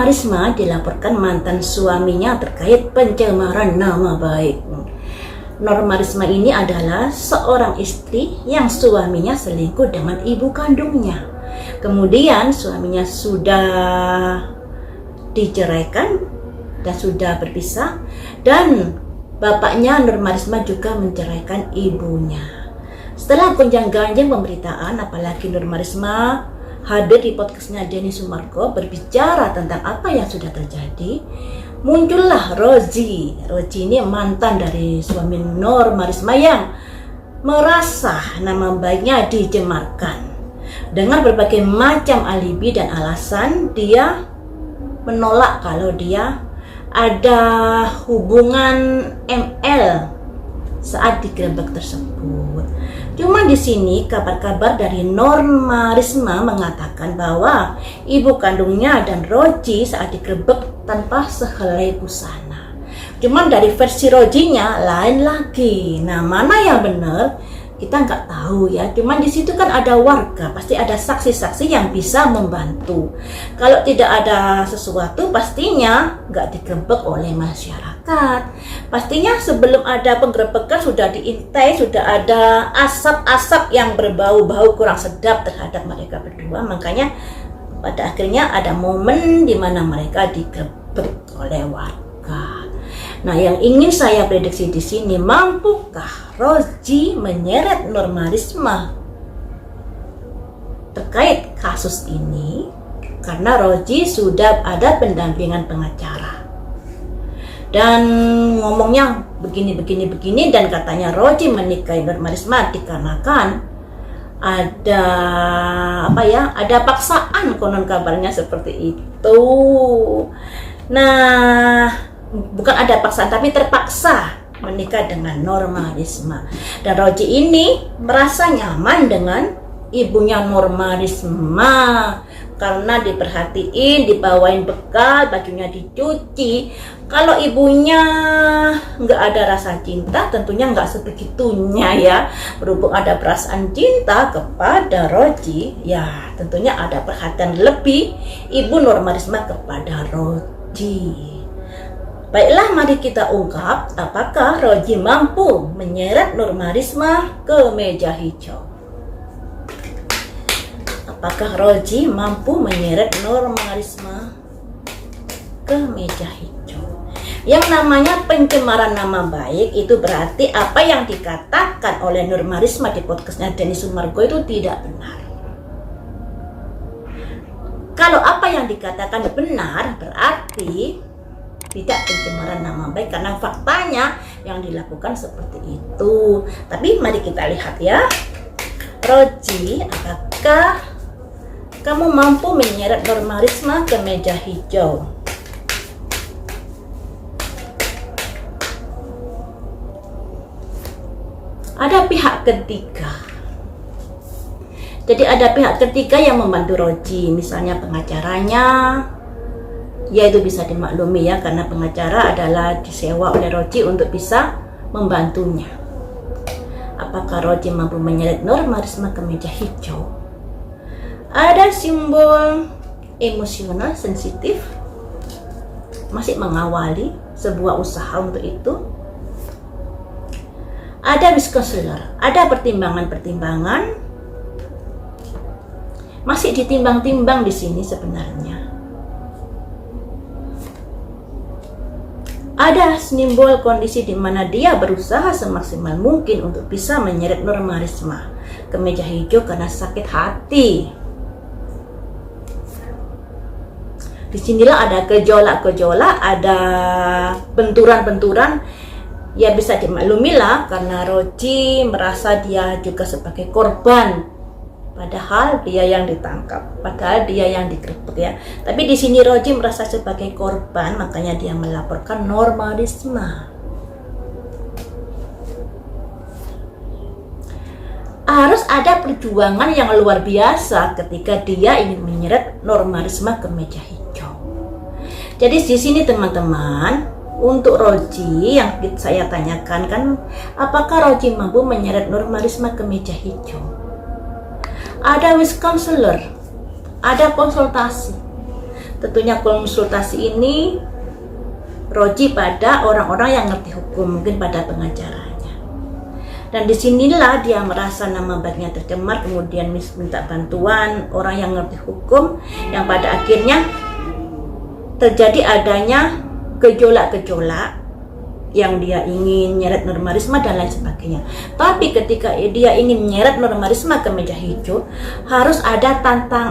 Risma dilaporkan mantan suaminya terkait pencemaran nama baik. Norma Risma ini adalah seorang istri yang suaminya selingkuh dengan ibu kandungnya. Kemudian suaminya sudah diceraikan dan sudah berpisah, dan bapaknya Norma Risma juga menceraikan ibunya. Setelah gonjang-ganjing pemberitaan, apalagi Norma Risma hadir di podcastnya Denny Sumargo berbicara tentang apa yang sudah terjadi, muncullah Roji. Roji ini mantan dari suami Norma Risma yang merasa nama baiknya dicemarkan. Dengan berbagai macam alibi dan alasan, dia menolak kalau dia ada hubungan ML saat digerebek tersebut. Cuma di sini kabar-kabar dari Norma Risma mengatakan bahwa ibu kandungnya dan Roji saat digerebek tanpa sehelai busana. Cuman dari versi Rojinya lain lagi. Nah, mana yang benar kita nggak tahu ya. Cuman di situ kan ada warga, pasti ada saksi-saksi yang bisa membantu. Kalau tidak ada sesuatu, pastinya nggak digerebek oleh masyarakat. Pastinya sebelum ada penggerebekan sudah diintai, sudah ada asap-asap yang berbau-bau kurang sedap terhadap mereka berdua. Makanya pada akhirnya ada momen di mana mereka digerebek oleh warga. Nah, yang ingin saya prediksi di sini, mampukah Roji menyeret Norma Risma terkait kasus ini? Karena Roji sudah ada pendampingan pengacara dan ngomongnya begini, dan katanya Roji menikahi Norma Risma dikarenakan ada ada paksaan, konon kabarnya seperti itu. Nah, bukan ada paksaan, tapi terpaksa menikah dengan Norma Risma. Dan Roji ini merasa nyaman dengan ibunya Norma Risma karena diperhatiin, dibawain bekal, bajunya dicuci. Kalau ibunya nggak ada rasa cinta, tentunya nggak sebegitunya ya. Berhubung ada perasaan cinta kepada Roji, ya tentunya ada perhatian lebih ibu Norma Risma kepada Roji. Baiklah, mari kita ungkap apakah Roji mampu menyeret Norma Risma ke meja hijau. Apakah Roji mampu menyeret Norma Risma ke meja hijau? Yang namanya pencemaran nama baik itu berarti apa yang dikatakan oleh Norma Risma di podcastnya Denny Sumargo itu tidak benar. Kalau apa yang dikatakan benar, berarti tidak pencemaran nama baik, karena faktanya yang dilakukan seperti itu. Tapi mari kita lihat ya, Roji, apakah kamu mampu menyeret Norma Risma ke meja hijau? Ada pihak ketiga. Jadi ada pihak ketiga yang membantu Roji, misalnya pengacaranya. Ya, itu bisa dimaklumi ya, karena pengacara adalah disewa oleh Roji untuk bisa membantunya. Apakah Roji mampu menyeret Norma Risma ke meja hijau? Ada simbol emosional sensitif, masih mengawali sebuah usaha untuk itu. Ada wisconsiler, ada pertimbangan-pertimbangan, masih ditimbang-timbang di sini sebenarnya. Ada simbol kondisi di mana dia berusaha semaksimal mungkin untuk bisa menyeret Norma Risma ke meja hijau karena sakit hati. Disinilah ada gejolak-gejolak, ada benturan-benturan. Ya, bisa dimaklumi lah karena Roji merasa dia juga sebagai korban. Padahal dia yang ditangkap, padahal dia yang digerebek ya. Tapi di sini Roji merasa sebagai korban, makanya dia melaporkan Norma Risma. Harus ada perjuangan yang luar biasa ketika dia ingin menyeret Norma Risma ke meja hijau. Jadi di sini teman-teman, untuk Roji yang saya tanyakan kan, apakah Roji mampu menyeret Norma Risma ke meja hijau? Ada wisconsiler, ada konsultasi. Tentunya konsultasi ini Roji pada orang-orang yang ngerti hukum, mungkin pada pengacaranya. Dan disinilah dia merasa nama baiknya tercemar, kemudian minta bantuan orang yang ngerti hukum, yang pada akhirnya terjadi adanya gejolak-gejolak yang dia ingin nyeret Nur Marisma dan lain sebagainya. Tapi ketika dia ingin nyeret Nur Marisma ke meja hijau, harus ada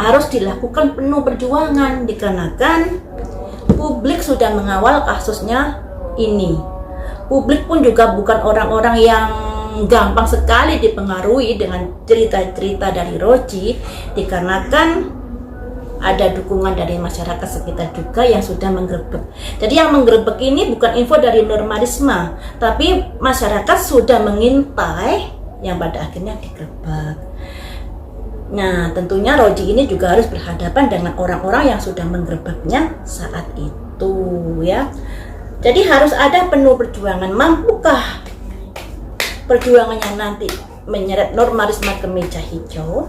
harus dilakukan penuh perjuangan, dikarenakan publik sudah mengawal kasusnya ini. Publik pun juga bukan orang-orang yang gampang sekali dipengaruhi dengan cerita-cerita dari Roji, dikarenakan ada dukungan dari masyarakat sekitar juga yang sudah menggerebek. Jadi yang menggerebek ini bukan info dari Nur Marisma, tapi masyarakat sudah mengintai yang pada akhirnya digerebek. Nah, tentunya Roji ini juga harus berhadapan dengan orang-orang yang sudah menggerebeknya saat itu, ya. Jadi harus ada penuh perjuangan. Mampukah perjuangannya nanti menyeret Nur Marisma ke meja hijau?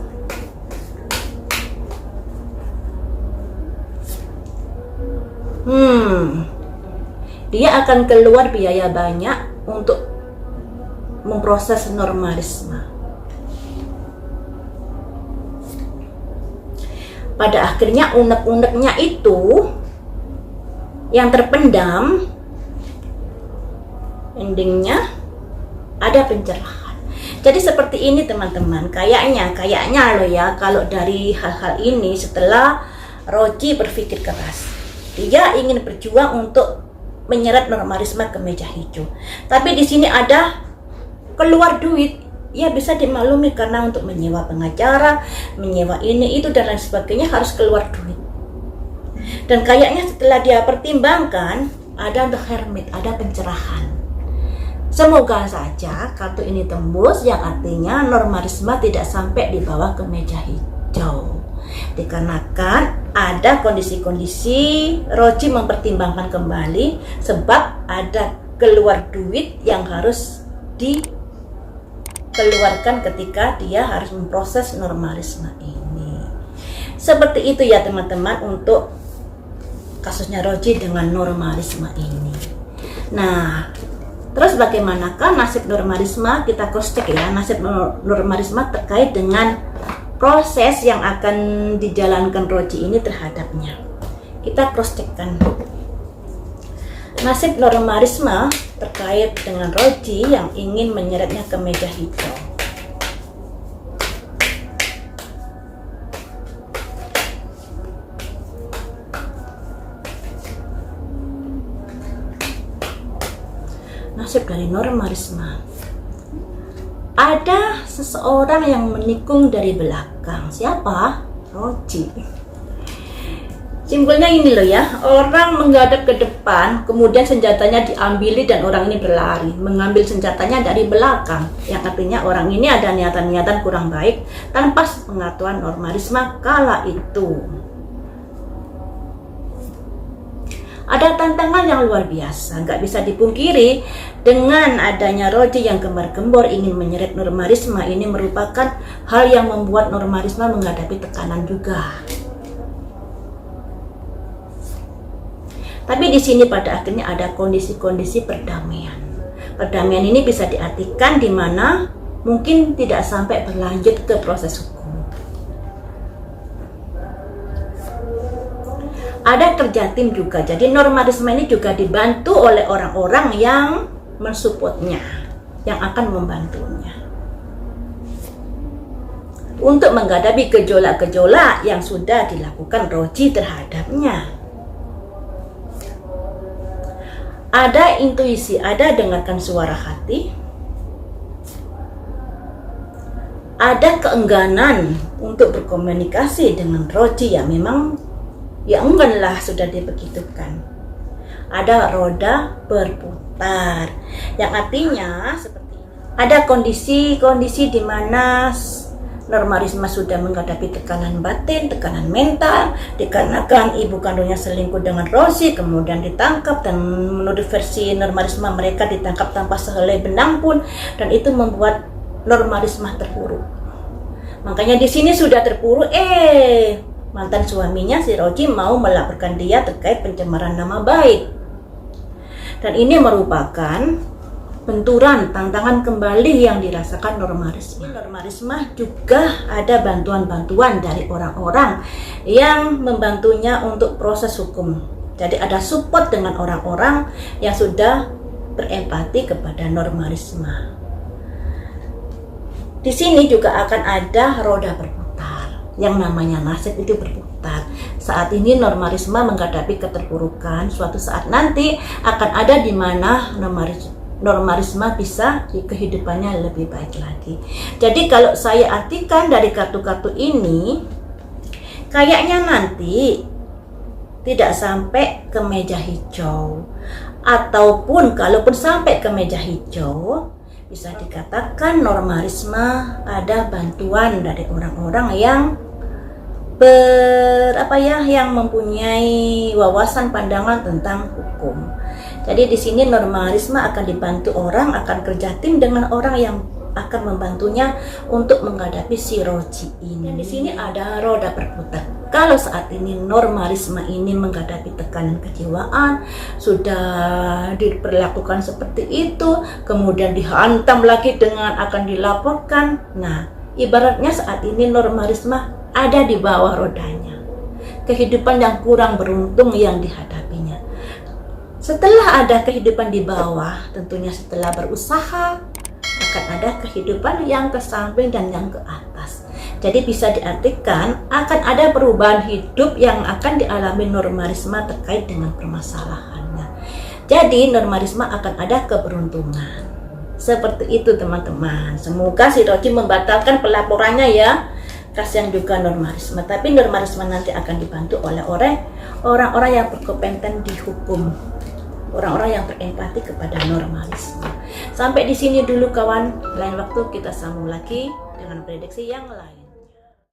Dia akan keluar biaya banyak untuk memproses Nur Marisma. Pada akhirnya unek-uneknya itu yang terpendam, endingnya ada pencerahan. Jadi seperti ini teman-teman, kayaknya loh ya, kalau dari hal-hal ini setelah Roji berpikir keras, dia ingin berjuang untuk menyeret Nur Marisma ke meja hijau. Tapi di sini ada keluar duit, ya bisa dimaklumi karena untuk menyewa pengacara, menyewa ini itu dan lain sebagainya harus keluar duit. Dan kayaknya setelah dia pertimbangkan ada hermit, ada pencerahan. Semoga saja kartu ini tembus, yang artinya Nur Marisma tidak sampai dibawa ke meja hijau. Dikarenakan ada kondisi-kondisi Roji mempertimbangkan kembali, sebab ada keluar duit yang harus dikeluarkan ketika dia harus memproses Nur Marisma ini. Seperti itu ya teman-teman untuk kasusnya Roji dengan Nur Marisma ini. Nah, terus bagaimanakah nasib Nur Marisma? Kita cross check ya, nasib Nur Marisma terkait dengan proses yang akan dijalankan Roji ini terhadapnya. Kita cross checkkan nasib Nur Marisma terkait dengan Roji yang ingin menyeretnya ke meja hijau. Nasib dari Nur Marisma. Ada seseorang yang menikung dari belakang. Siapa? Roji. Simpelnya ini loh ya, orang menghadap ke depan, kemudian senjatanya diambili dan orang ini berlari, mengambil senjatanya dari belakang, yang artinya orang ini ada niatan-niatan kurang baik tanpa pengetahuan Nur Marisma kala itu. Ada tantangan yang luar biasa, nggak bisa dipungkiri. Dengan adanya Roji yang gembar-gembor ingin menyeret Nur Marisma, ini merupakan hal yang membuat Nur Marisma menghadapi tekanan juga. Tapi di sini pada akhirnya ada kondisi-kondisi perdamaian. Perdamaian ini bisa diartikan di mana mungkin tidak sampai berlanjut ke proses hukum. Ada kerja tim juga, jadi Nur Marisma ini juga dibantu oleh orang-orang yang mensupportnya, yang akan membantunya untuk menghadapi gejolak-gejolak yang sudah dilakukan Roji terhadapnya. Ada intuisi, ada dengarkan suara hati, ada keengganan untuk berkomunikasi dengan Roji yang memang ya enggan lah sudah dibegitukan. Ada roda berputar, yang artinya seperti ini. Ada kondisi-kondisi di mana Nur Marisma sudah menghadapi tekanan batin, tekanan mental, dikarenakan ibu kandungnya selingkuh dengan Roji, kemudian ditangkap, dan menurut versi Nur Marisma mereka ditangkap tanpa sehelai benang pun, dan itu membuat Nur Marisma terpuruk. Makanya di sini sudah terpuruk, mantan suaminya si Roji mau melaporkan dia terkait pencemaran nama baik. Dan ini merupakan benturan tantangan kembali yang dirasakan Norma Risma. Norma Risma juga ada bantuan-bantuan dari orang-orang yang membantunya untuk proses hukum. Jadi ada support dengan orang-orang yang sudah berempati kepada Norma Risma. Di sini juga akan ada roda berputar. Yang namanya nasib itu berputar. Saat ini Norma Risma menghadapi keterpurukan. Suatu saat nanti akan ada di mana Norma Risma bisa di kehidupannya lebih baik lagi. Jadi kalau saya artikan dari kartu-kartu ini, kayaknya nanti tidak sampai ke meja hijau. Ataupun kalaupun sampai ke meja hijau, bisa dikatakan Norma Risma ada bantuan dari orang-orang yang yang mempunyai wawasan pandangan tentang hukum. Jadi di sini Norma Risma akan dibantu orang, akan kerja tim dengan orang yang akan membantunya untuk menghadapi si Roji ini. Di sini ada roda berputar. Kalau saat ini Norma Risma ini menghadapi tekanan kejiwaan, sudah diperlakukan seperti itu, kemudian dihantam lagi dengan akan dilaporkan. Nah, ibaratnya saat ini Norma Risma ada di bawah rodanya. Kehidupan yang kurang beruntung yang dihadapinya. Setelah ada kehidupan di bawah, tentunya setelah berusaha, akan ada kehidupan yang ke samping dan yang ke atas. Jadi bisa diartikan akan ada perubahan hidup yang akan dialami Norma Risma terkait dengan permasalahannya. Jadi Norma Risma akan ada keberuntungan. Seperti itu teman-teman. Semoga si Roji membatalkan pelaporannya ya. Kasihan juga Norma Risma. Tapi Norma Risma nanti akan dibantu oleh orang-orang yang berkompeten di hukum. Orang-orang yang berempati kepada Norma Risma. Sampai di sini dulu kawan. Lain waktu kita sambung lagi dengan prediksi yang lain.